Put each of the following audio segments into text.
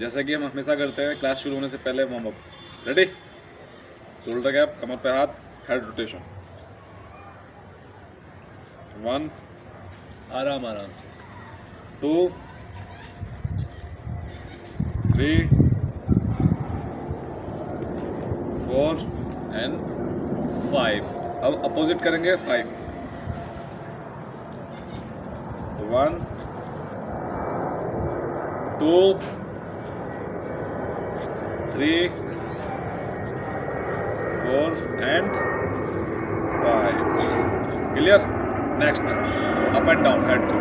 जैसा कि हम हमेशा करते हैं क्लास शुरू होने से पहले warm up. Ready? Shoulder gap, कमर पे हाथ, हेड रोटेशन। 1, आराम आराम से। 2, 3, 4 एंड 5। अब अपोजिट करेंगे। 5, 1, 2, 3, 4 and 5। Clear? Next, up and down head को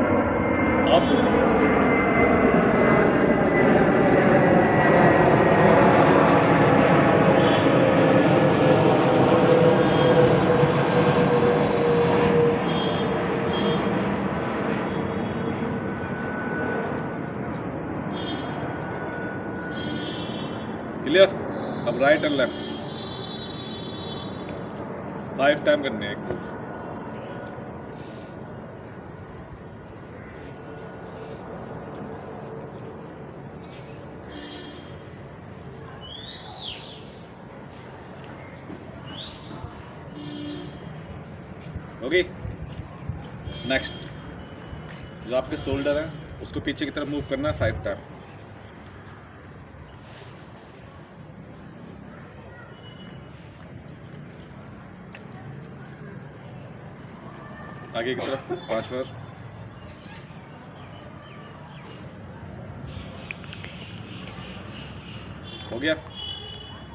अप, क्लियर? अब राइट एंड लेफ्ट 5 टाइम करने हैं। ओके, नेक्स्ट जो आपके शोल्डर है उसको पीछे की तरफ मूव करना है 5 टाइम। आगे की तरफ 5 बार। हो गया।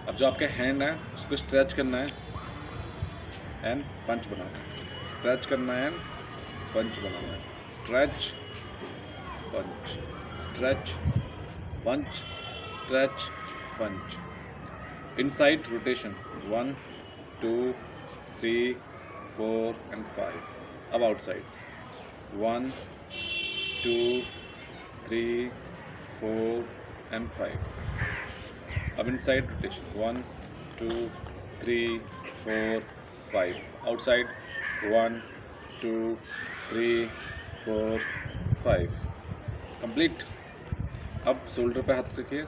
अब जो आपके हैंड है उसको स्ट्रेच करना है एंड पंच बनाना है। स्ट्रेच करना है एंड पंच बनाना है। Stretch, punch, stretch, punch, stretch, punch. Inside rotation 1, 2, 3, 4 and 5। अब आउटसाइड 1, 2, 3, 4 एंड 5। अब इनसाइड रोटेशन 1, 2, 3, 4, 5। आउटसाइड 1, 2, 3, 4, 5। कंप्लीट। अब शोल्डर पे हाथ रखिए।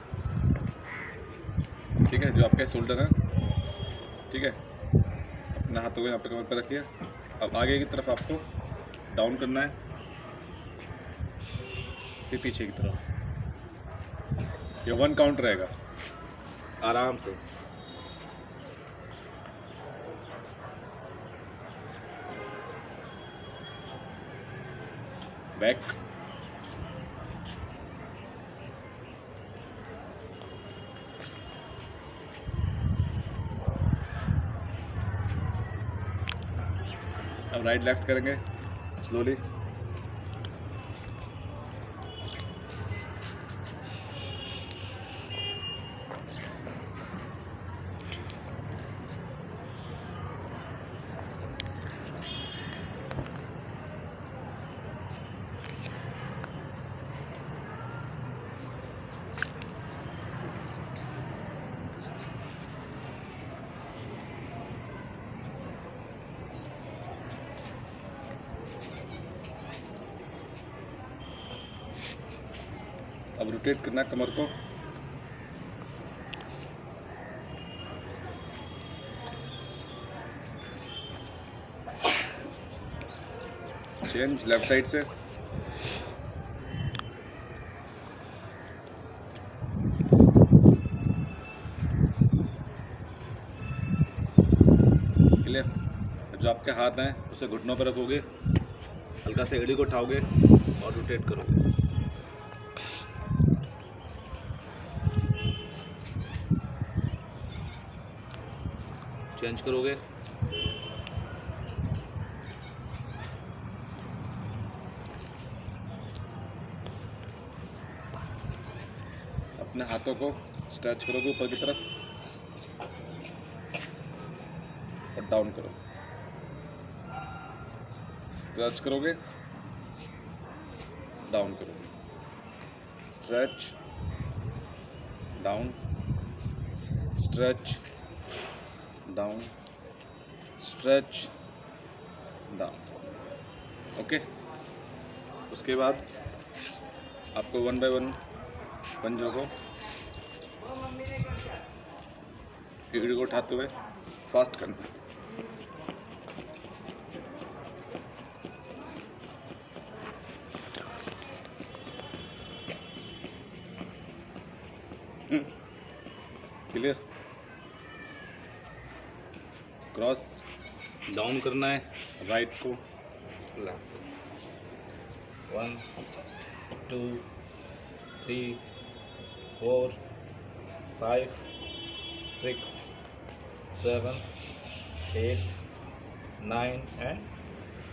ठीक है, जो आपके शोल्डर है, ठीक है, अपने हाथों को यहाँ पे कमर पे रखिए। अब आगे की तरफ आपको डाउन करना है, फिर पीछे की तरफ। ये 1 काउंट रहेगा। आराम से। बैक, अब राइट लेफ्ट करेंगे स्लोली। अब रोटेट करना है कमर को। चेंज लेफ्ट साइड से। क्लियर? जो आपके हाथ हैं उसे घुटनों पर रखोगे, हल्का से एड़ी को उठाओगे और रोटेट करोगे। चेंज करोगे। अपने हाथों को स्ट्रेच करोगे ऊपर की तरफ और डाउन करो। स्ट्रेच करोगे, डाउन करोगे। Stretch, down, stretch, down, stretch, down. Okay, उसके बाद आपको 1 बाय 1 पंजों को, एड़ी को उठाते हुए फास्ट करना है। क्लियर। क्रॉस डाउन करना है, राइट को लेफ्ट। 1 2 3 4 5 6 7 8 9 एंड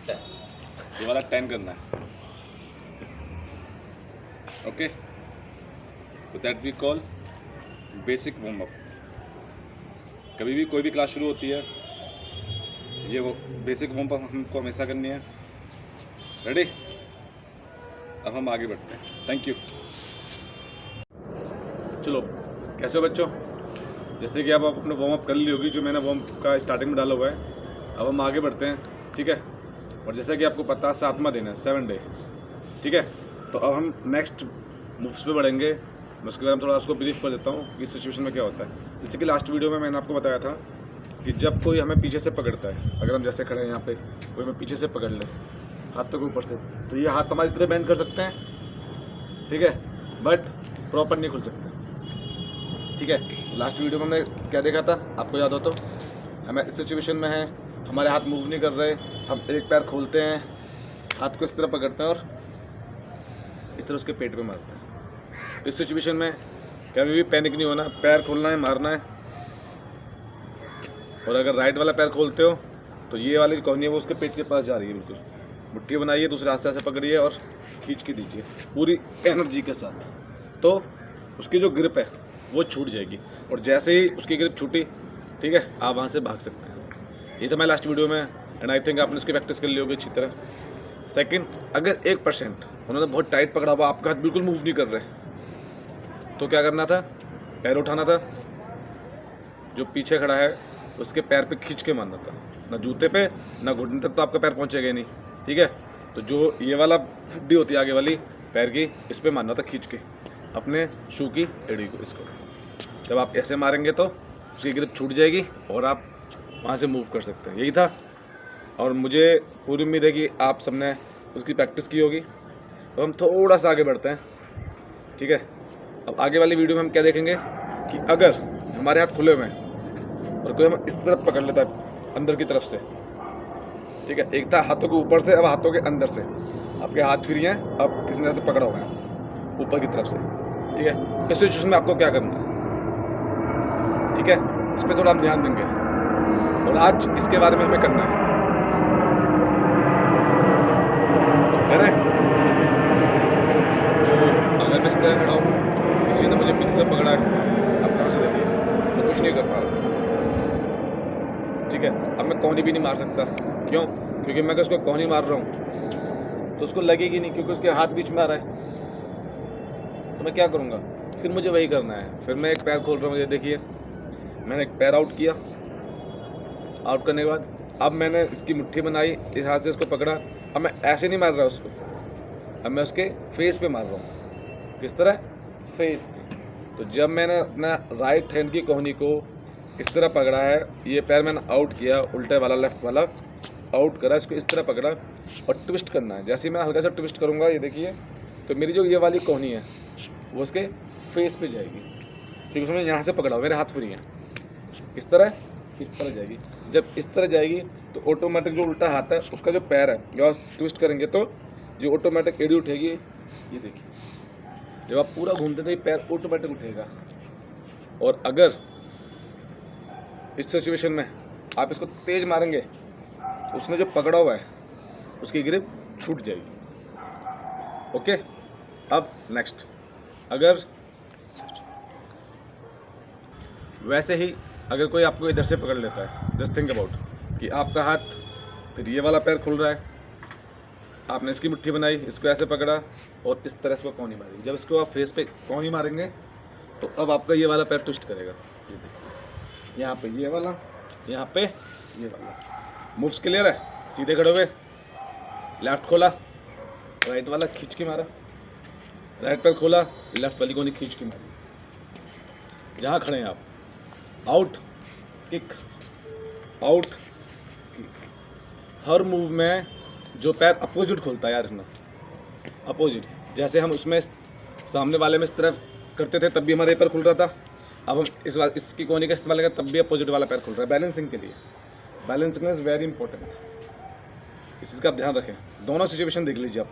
10। ये वाला 10 करना है। ओके, तो that we call basic warm up. कभी भी कोई भी क्लास शुरू होती है, ये वो बेसिक वार्म अप हमको हमेशा करनी है। रेडी? अब हम आगे बढ़ते हैं। Thank you. चलो, कैसे हो बच्चों? जैसे कि अब आप अपने वार्म अप कर ली होगी, जो मैंने वार्म अप का स्टार्टिंग में डाला हुआ है। अब हम आगे बढ़ते हैं, ठीक है। और जैसा कि आपको पता है 7वां दिन है, 7 डे, ठीक है। तो अब हम नेक्स्ट मूव्स पे बढ़ेंगे। मैं उसके बारे में थोड़ा उसको ब्रीफ कर देता हूँ कि इस सिचुएशन में क्या होता है। जैसे कि लास्ट वीडियो में मैंने आपको बताया था कि जब कोई हमें पीछे से पकड़ता है, अगर हम जैसे खड़े हैं यहाँ पे, कोई हमें पीछे से पकड़ ले हाथों के ऊपर से, तो ये हाथ हमारी तरह बेंड कर सकते हैं, ठीक है, बट प्रॉपर नहीं खुल सकते, ठीक है। लास्ट वीडियो में हमने क्या देखा था, आपको याद हो तो? हमें इस सिचुएशन में है, हमारे हाथ मूव नहीं कर रहे, हम एक पैर खोलते हैं, हाथ को इस तरह पकड़ते हैं और इस तरह उसके पेट पे मारते हैं। इस सिचुएशन में कभी भी पैनिक नहीं होना, पैर खोलना है, मारना है। और अगर राइट वाला पैर खोलते हो तो ये वाली कोहनी है वो उसके पेट के पास जा रही है, बिल्कुल मुट्ठी बनाइए, दूसरे हाथ से पकड़िए और खींच के दीजिए पूरी एनर्जी के साथ, तो उसकी जो ग्रिप है वो छूट जाएगी। और जैसे ही उसकी ग्रिप छूटी, ठीक है, आप वहाँ से भाग सकते हैं। ये तो मैं लास्ट वीडियो में, एंड आई थिंक आपने उसकी प्रैक्टिस कर ली होगी अच्छी तरह। सेकंड, अगर 1% उन्होंने बहुत टाइट पकड़ा हुआ, आपका हाथ बिल्कुल मूव नहीं कर रहे, तो क्या करना था? पैर उठाना था, जो पीछे खड़ा है उसके पैर पे खींच के मारना था, ना जूते पे ना घुटने तक तो आपका पैर पहुंचेगा नहीं, ठीक है। तो जो ये वाला हड्डी होती है आगे वाली पैर की, इस पे मारना था खींच के अपने शू की एड़ी को। इसको जब आप ऐसे मारेंगे तो उसकी ग्रिप छूट जाएगी और आप वहाँ से मूव कर सकते हैं। यही था, और मुझे पूरी उम्मीद है कि आप सबने उसकी प्रैक्टिस की होगी। तो हम थोड़ा सा आगे बढ़ते हैं, ठीक है। अब आगे वाली वीडियो में हम क्या देखेंगे कि अगर हमारे हाथ खुले हुए हैं और कोई हमें इस तरफ पकड़ लेता है अंदर की तरफ से, ठीक है, एक था हाथों के ऊपर से, अब हाथों के अंदर से, आपके हाथ फ्री हैं, अब किसी तरह से पकड़ा हुआ है ऊपर की तरफ से, ठीक है। इस सिचुएशन में आपको क्या करना है, ठीक है, इस पर थोड़ा हम ध्यान देंगे और आज इसके बारे में हमें करना है। तो अगर मैं इस तरह खड़ा हूँ, किसी ने मुझे पीछे से पकड़ा है, आप कहाँ से देखिए, मैं कुछ नहीं कर पा रहा, ठीक है। अब मैं कोहनी भी नहीं मार सकता, क्यों? क्योंकि मैं अगर उसको कोहनी मार रहा हूँ तो उसको लगेगी नहीं, क्योंकि उसके हाथ बीच में आ रहा है। तो मैं क्या करूँगा? फिर मुझे वही करना है। फिर मैं एक पैर खोल रहा हूँ, ये देखिए, मैंने एक पैर आउट किया। आउट करने के बाद अब मैंने इसकी मुट्ठी बनाई, इस हाथ से इसको पकड़ा। अब मैं ऐसे नहीं मार रहा उसको, अब मैं उसके फेस पे मार रहा हूँ। किस तरह? फेस पे। तो जब मैंने अपना राइट हैंड की कोहनी को इस तरह पकड़ा है, ये पैर मैंने आउट किया, उल्टे वाला लेफ्ट वाला आउट करा, इसको इस तरह पकड़ा और ट्विस्ट करना है। जैसे ही मैं हल्का सा ट्विस्ट करूँगा, ये देखिए, तो मेरी जो ये वाली कोहनी है वो उसके फेस पे जाएगी, क्योंकि उसने यहाँ से पकड़ा, मेरे हाथ फ्री हैं। इस तरह जाएगी। जब इस तरह जाएगी तो ऑटोमेटिक जो उल्टा हाथ है उसका जो पैर है, जब आप ट्विस्ट करेंगे तो जो ऑटोमेटिक एड़ी उठेगी, ये देखिए, जब आप पूरा घूमते थे पैर ऑटोमेटिक उठेगा। और अगर इस सिचुएशन में आप इसको तेज मारेंगे तो उसने जो पकड़ा हुआ है उसकी ग्रिप छूट जाएगी। ओके, अब नेक्स्ट, अगर वैसे ही अगर कोई आपको इधर से पकड़ लेता है, जस्ट थिंक अबाउट कि आपका हाथ फिर ये वाला पैर खुल रहा है, आपने इसकी मुट्ठी बनाई, इसको ऐसे पकड़ा और इस तरह से कोहनी मारी। जब इसको आप फेस पे कोहनी मारेंगे तो अब आपका ये वाला पैर ट्विस्ट करेगा, ये देखिए, यहाँ पे ये वाला, यहाँ पे ये वाला। मूव्स क्लियर है? सीधे खड़े हुए, लेफ्ट खोला, राइट वाला खींच के मारा, राइट पैर खोला, लेफ्ट वाली कोहनी खींच के मारिए, जहाँ खड़े हैं आप। Out kick, out kick. हर मूव में जो पैर अपोजिट खुलता है यार ना, अपोजिट, जैसे हम उसमें सामने वाले में इस तरफ करते थे तब भी हमारे पैर खुल रहा था, अब हम इसकी कोहनी का इस्तेमाल करें तब भी अपोजिट वाला पैर खुल रहा है, बैलेंसिंग के लिए। बैलेंसिंग इज़ वेरी इंपॉर्टेंट, इस चीज़ का आप ध्यान रखें। दोनों सिचुएशन देख लीजिए आप,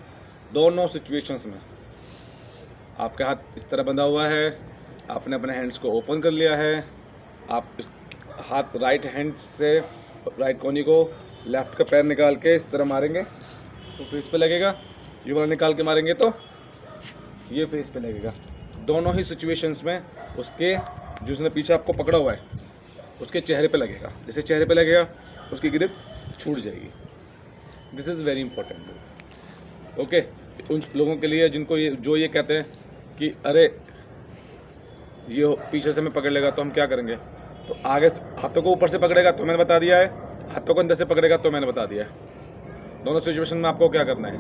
दोनों सिचुएशंस में आपका हाथ इस तरह बंधा हुआ है, आपने अपने हैंड्स को ओपन कर लिया है, आप इस हाथ राइट हैंड से राइट कोहनी को लेफ्ट का पैर निकाल के इस तरह मारेंगे तो फेस पे लगेगा, ये वाला निकाल के मारेंगे तो ये फेस पे लगेगा। दोनों ही सिचुएशंस में उसके जिसने पीछे आपको पकड़ा हुआ है उसके चेहरे पे लगेगा, जैसे चेहरे पे लगेगा उसकी ग्रिप छूट जाएगी। This is very important. Okay, उन लोगों के लिए जिनको ये कहते हैं कि अरे ये पीछे से हमें पकड़ लेगा तो हम क्या करेंगे, तो आगे हाथों को ऊपर से पकड़ेगा तो मैंने बता दिया है, हाथों को अंदर से पकड़ेगा तो मैंने बता दिया है। दोनों सिचुएशन में आपको क्या करना है,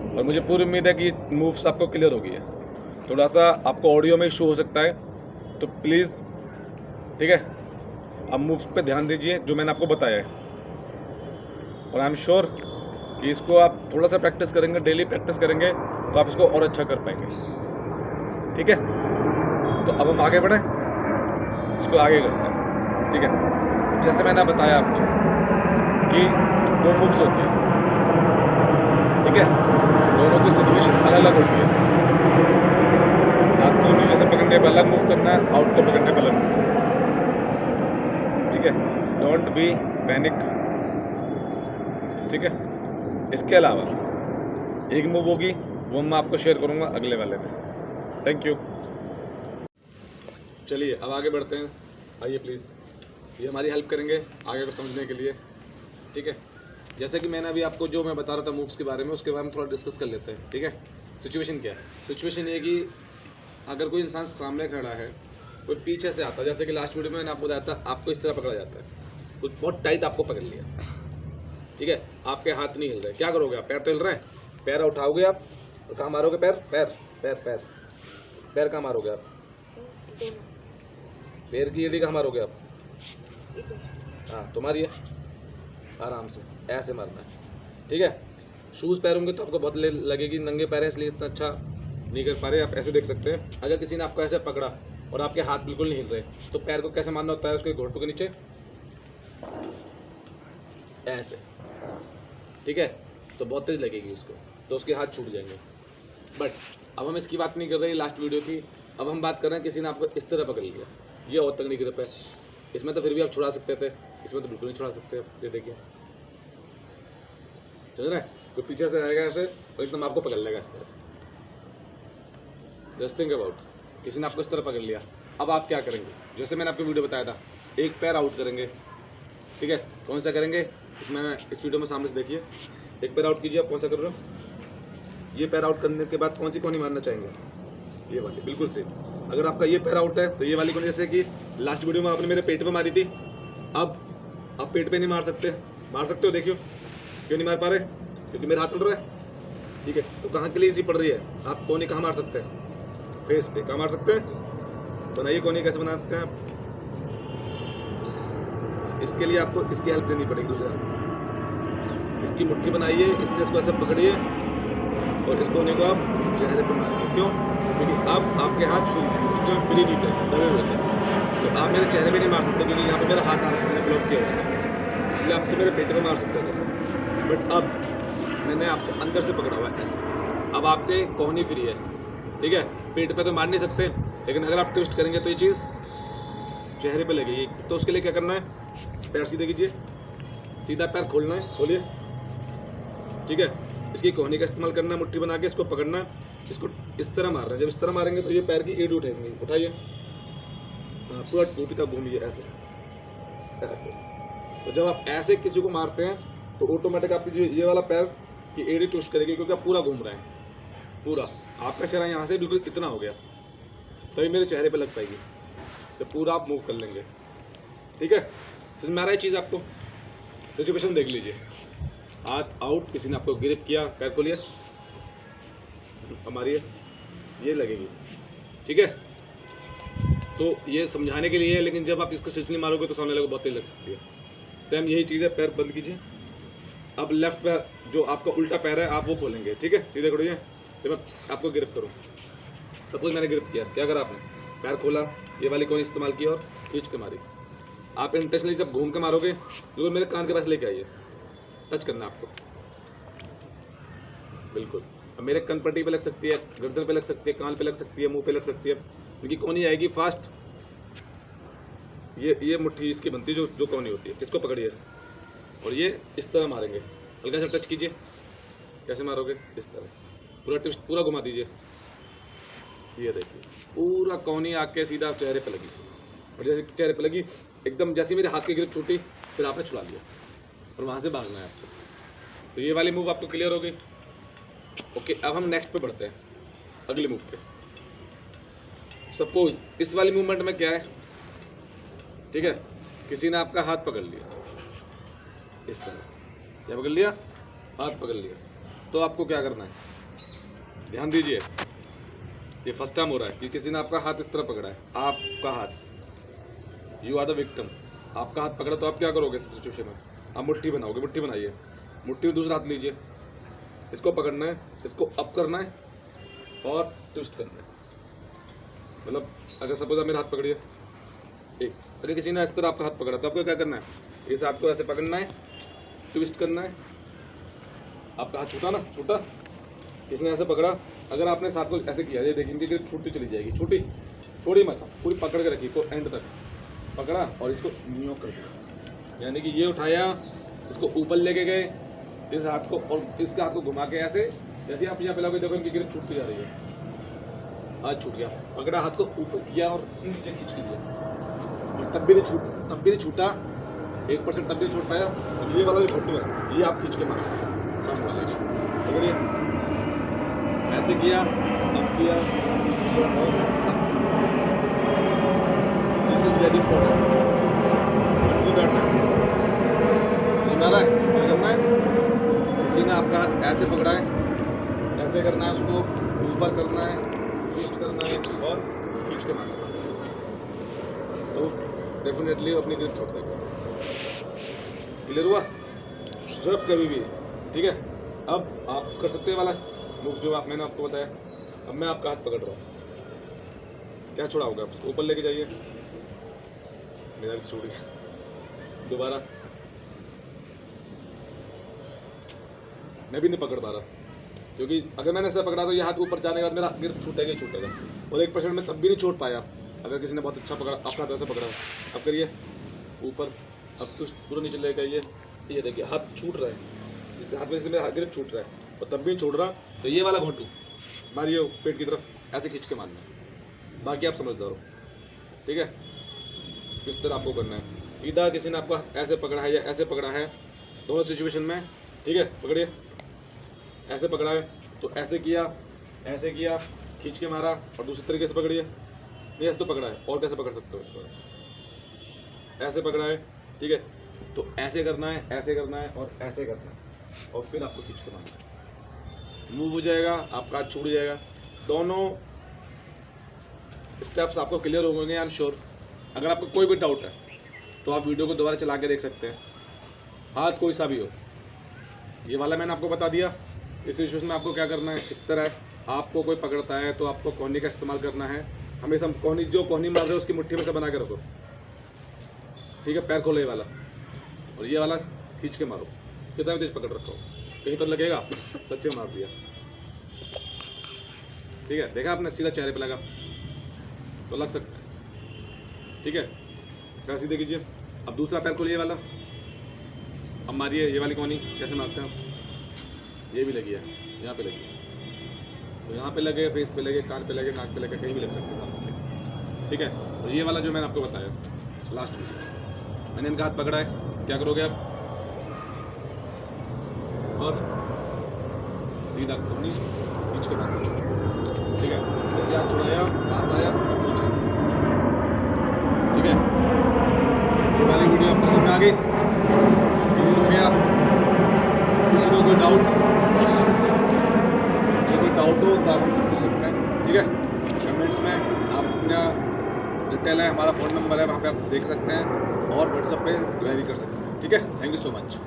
और मुझे पूरी उम्मीद है कि मूव्स आपको क्लियर हो गई है। थोड़ा सा आपको ऑडियो में इशू हो सकता है तो प्लीज़, ठीक है, आप मूव्स पे ध्यान दीजिए जो मैंने आपको बताया है, और आई एम श्योर कि इसको आप थोड़ा सा प्रैक्टिस करेंगे, डेली प्रैक्टिस करेंगे तो आप इसको और अच्छा कर पाएंगे। ठीक है, तो अब हम आगे बढ़ें, इसको आगे करते हैं। ठीक है, जैसे मैंने बताया आपको कि 2 मूव्स होती हैं, ठीक है, दोनों की सिचुएशन अलग अलग होती है। हाथ को नीचे से पकड़ने पर अलग मूव करना है, आउट को पकड़ने पर अलग मूव करना है। ठीक है, डोंट बी पैनिक। ठीक है, इसके अलावा एक मूव होगी वो मैं आपको शेयर करूंगा अगले वाले में। Thank you. चलिए अब आगे बढ़ते हैं, आइए प्लीज़, ये हमारी हेल्प करेंगे आगे को समझने के लिए। ठीक है, जैसे कि मैंने अभी आपको जो मैं बता रहा था मूव्स के बारे में, उसके बारे में थोड़ा डिस्कस कर लेते हैं। ठीक है, सिचुएशन क्या है? सिचुएशन ये कि अगर कोई इंसान सामने खड़ा है, कोई पीछे से आता है, जैसे कि लास्ट वीडियो में मैंने आपको बताया था, आपको इस तरह पकड़ा जाता है, कुछ बहुत टाइट आपको पकड़ लिया, ठीक है, आपके हाथ नहीं हिल रहे, क्या करोगे आप? पैर तो हिल रहे हैं, पैर उठाओगे आप और कहाँ मारोगे? पैर पैर पैर पैर पैर कहाँ मारोगे आप? पैर की एड़ी कहाँ मारोगे आप? हाँ, तो मारिए आराम से, ऐसे मारना है। ठीक है, शूज़ पैर होंगे तो आपको बहुत लगेगी, नंगे पैर है इसलिए इतना अच्छा नहीं कर पा रहे। आप ऐसे देख सकते हैं, अगर किसी ने आपको ऐसे पकड़ा और आपके हाथ बिल्कुल नहीं हिल रहे तो पैर को कैसे मारना होता है? उसके घुटनों के नीचे ऐसे, ठीक है, तो बहुत तेज लगेगी उसको, तो उसके हाथ छूट जाएंगे। बट अब हम इसकी बात नहीं कर रहे लास्ट वीडियो की, अब हम बात कर रहे हैं किसी ने आपको इस तरह पकड़ लिया, ये और तक नहीं ग्रिप है, इसमें तो फिर भी आप छुड़ा सकते थे, इसमें तो बिल्कुल नहीं छुड़ा सकते। ये देखिए, चल रहा है, तो पीछे से आएगा ऐसे और एकदम आपको पकड़ लेगा इस तरह। जस्ट थिंक अबाउट, किसी ने आपको इस तरह पकड़ लिया, अब आप क्या करेंगे? जैसे मैंने आपको वीडियो बताया था, एक पैर आउट करेंगे। ठीक है, कौन सा करेंगे इसमें, इस वीडियो में सामने से देखिए, एक पैर आउट कीजिए। आप कौन सा कर रहे हो? ये पैर आउट करने के बाद कौन सी कोहनी मारना चाहेंगे? ये वाली, बिल्कुल सेम। अगर आपका ये पैर आउट है तो ये वाली कोहनी, जैसे कि लास्ट वीडियो में आपने मेरे पेट पे मारी थी, अब आप पेट पे नहीं मार सकते, मार सकते हो, देखियो क्यों नहीं मार पा रहे? क्योंकि मेरा हाथ उड़ रहा है। ठीक है, तो कहाँ के लिए इजी पड़ रही है? आप कोहनी कहाँ मार सकते हैं? फेस पे। कहाँ मार सकते हैं? बनाइए कोहनी, कैसे बनाते हैं आप? इसके लिए आपको इसकी हेल्प लेनी पड़ेगी, दूसरे हाथ, इसकी मुट्ठी बनाइए, इससे इसको ऐसे पकड़िए और इस कोहनी को आप चेहरे पे मारिए। क्यों? क्योंकि अब आपके हाथ फ्री हैं, उस टाइम फ्री नहीं थे, दबे हुए थे, तो आप मेरे चेहरे पे नहीं मार सकते क्योंकि यहाँ पे मेरा हाथ आपने ब्लॉक किया हुआ है, इसलिए आपसे मेरे पेट पे मार सकते थे। बट अब मैंने आपको अंदर से पकड़ा हुआ है ऐसे, अब आपके कोहनी फ्री है। ठीक है, पेट पे तो मार नहीं सकते, लेकिन अगर आप ट्विस्ट करेंगे तो ये चीज़ चेहरे पे लगेगी। तो उसके लिए क्या करना है? पैर सीधे कीजिए, सीधा पैर खोलना है, खोलिए। ठीक है, इसकी कोहनी का इस्तेमाल करना है, मुट्ठी बना के इसको पकड़ना है, इसको इस तरह मारना है। जब इस तरह मारेंगे तो ये पैर की एड़ी उठाएंगे, उठाइए, हाँ, पूरा टूटी तक घूमिए ऐसे ऐसे। तो जब आप ऐसे किसी को मारते हैं तो ऑटोमेटिक आपकी जो ये वाला पैर की एड़ी ट्विस्ट करेगी, क्योंकि आप पूरा घूम रहे हैं, पूरा आपका चेहरा यहाँ से बिल्कुल इतना हो गया, तभी मेरे चेहरे पे लग पाएगी, तो पूरा आप मूव कर लेंगे। ठीक है, समझ में आ रहा है चीज़ आपको? सिचुएशन देख लीजिए, हाथ आउट, किसी ने आपको ग्रिप किया, पैर को लिया, हमारी ये लगेगी, ठीक है। तो ये समझाने के लिए है, लेकिन जब आप इसको सिचनी मारोगे तो सामने वाले को बहुत तेज लग सकती है। सेम यही चीज़ है, पैर बंद कीजिए। अब लेफ्ट पैर जो आपका उल्टा पैर है आप वो खोलेंगे, ठीक है। सीधे खड़िए, तो मैं आपको गिरफ्त करूँ। सपोज मैंने गिरफ्त किया, क्या करा आपने, पैर खोला, ये वाली कोनी इस्तेमाल की और खींच के मारी। आप इंटेंशनली जब घूम के मारोगे तो मेरे कान के पास लेके आइए, टच करना आपको, बिल्कुल। अब मेरे कन पट्टी पे लग सकती है, गर्दन पे लग सकती है, कान पे लग सकती है, मुंह पे लग सकती है, क्योंकि कोनी आएगी फास्ट। ये मुट्ठी इसकी बनती है, जो कोनी होती है, इसको पकड़िए और ये इस तरह मारेंगे। हल्का सा टच कीजिए, कैसे मारोगे, इस तरह पूरा ट्विस्ट, पूरा घुमा दीजिए। ये देखिए पूरा कोनी आके सीधा चेहरे पे लगी, और जैसे चेहरे पे लगी एकदम जैसे मेरे हाथ की ग्रिप छूटी, फिर आपने छुड़ा लिया और वहाँ से भागना है आपको। तो ये वाली मूव आपको क्लियर हो गई। ओके, अब हम नेक्स्ट पे बढ़ते हैं, अगले मूव पे। सपोज इस वाली मूवमेंट में क्या है, ठीक है, किसी ने आपका हाथ पकड़ लिया इस तरह, क्या पकड़ लिया, हाथ पकड़ लिया, तो आपको क्या करना है, ध्यान दीजिए। ये फर्स्ट टाइम हो रहा है कि किसी ने आपका हाथ इस तरह पकड़ा है, आपका हाथ, यू आर द विक्टिम, आपका हाथ पकड़ा, तो आप क्या करोगे इस सिचुएशन में, आप मुट्ठी बनाओगे। मुट्ठी बनाइए, मुट्ठी में दूसरा हाथ लीजिए, इसको पकड़ना है, इसको अप करना है और ट्विस्ट करना है। मतलब अगर सपोज आप मेरा हाथ पकड़िए, एक, अगर किसी ने इस तरह आपका हाथ पकड़ा तो आपको क्या करना है, इस हाथ को ऐसे पकड़ना है, ट्विस्ट करना है। आपका हाथ छूटा ना, छूटा, किसने ऐसे पकड़ा, अगर आपने इस हाथ को ऐसे किया, ये देखिए इनकी छूटती चली जाएगी, छूटी, छोड़ी मत, पूरी पकड़ के रखिए, को एंड तक पकड़ा और इसको न्यू कर दिया, यानी कि ये उठाया, इसको ऊपर लेके गए इस हाथ को, और इसके हाथ को घुमा के ऐसे, जैसे आप यहाँ पे देखो इनकी ग्रिप छूटती जा रही है, आज छूट गया, पकड़ा, हाथ को ऊपर किया और नीचे खींच के दिया, और तब भी नहीं छूटा, 1% तब भी नहीं छूट पाया। तो ये वाला जो घट्टू है, ये आप खींच के मार सकते हैं सामने वाले को, पकड़िए, ऐसे किया, तब किया, दिस इज वेरी इंपॉर्टेंट, समझ रहा है, क्या करना है, किसी ने आपका हाथ ऐसे पकड़ा है, ऐसे करना है, उसको ऊपर करना है, ट्विस्ट करना है और खींच के मारना है, तो डेफिनेटली अपनी ग्रिप छोड़ देगा। क्लियर हुआ, जब कभी भी, ठीक है। अब आप कर सकते हैं वाला मूव जो मैंने आपको बताया। अब मैं आपका हाथ पकड़ रहा हूँ, क्या छोड़ा होगा, आप ऊपर लेके जाइए, मेरा भी छोड़ गया, दोबारा मैं भी नहीं पकड़ पा रहा, क्योंकि अगर मैंने ऐसा पकड़ा तो ये हाथ ऊपर जाने के बाद मेरा ग्रिप छूटेगा ही छूटेगा, और 1% में तब भी नहीं छोड़ पाया। अगर किसी ने बहुत अच्छा पकड़ा, आपका हाथ ऐसे पकड़ा, अब करिए ऊपर, अब कुछ पूरा नीचे लेकर आइए, ये देखिए हाथ छूट रहा है, जिससे हाथ में से मेरा ग्रिप छूट रहा है और तब भी नहीं छोड़ रहा, तो ये वाला घोंटू मारिए पेट की तरफ, ऐसे खींच के मारना है, बाकी आप समझदार हो, ठीक है। किस तरह आपको करना है, सीधा किसी ने आपको ऐसे पकड़ा है या ऐसे पकड़ा है, दोनों सिचुएशन में, ठीक है, पकड़िए, ऐसे पकड़ा है तो ऐसे किया, खींच के मारा, और दूसरी तरीके से पकड़िए, नहीं ऐसे तो पकड़ा है, और कैसे पकड़ सकते हो इसको, ऐसे पकड़ा है, ठीक है, तो ऐसे करना है, ऐसे करना है और ऐसे करना है, और फिर आपको खींच के मारना है, मूव हो जाएगा, आपका हाथ छूट जाएगा। दोनों स्टेप्स आपको क्लियर हो गए, आई एम श्योर। अगर आपको कोई भी डाउट है तो आप वीडियो को दोबारा चला के देख सकते हैं, हाथ कोई सा भी हो। ये वाला मैंने आपको बता दिया। इस इश्यूज में आपको क्या करना है, इस तरह आपको कोई पकड़ता है तो आपको कोहनी का इस्तेमाल करना है, हमेशा कोहनी, जो कोहनी मार रहे हो उसकी मुट्ठी में से बना के रखो, ठीक है। पैर खोलो ये वाला, और ये वाला खींच के मारो, कितना भी तेज पकड़ रखो, कहीं तो लगेगा सच्चे मार दिया, ठीक है। देखा आपने, सीधा चेहरे पे लगा तो लग सकता है, ठीक है। पैर सीधे कीजिए, अब दूसरा पैर खोलिए वाला, अब मारिए ये वाली कोहनी, कैसे मारते हैं आप, ये भी लगी है, यहाँ पे लगी, तो यहाँ पे लगे, फेस पे लगे, कान पे लगे, नाक पे लगे, कहीं भी लग सकते हैं सामने, ठीक है। और ये वाला जो मैंने आपको बताया लास्ट में, मैंने इनका हाथ पकड़ा है, क्या करोगे आप, और सीधा कोहनी खींच के मारो, ठीक है। जैसे हाथ छुड़ाया, पास आया और खींच, ठीक है। ये वाली वीडियो आपको समझ में आ गई, क्लियर हो गया। किसी को कोई डाउट हो तो आप मुझसे पूछ सकते हैं, ठीक है, कमेंट्स में। डिटेल है, हमारा फ़ोन नंबर है, वहाँ पे आप देख सकते हैं और व्हाट्सएप पे क्वेरी कर सकते हैं। ठीक है, थैंक यू सो मच।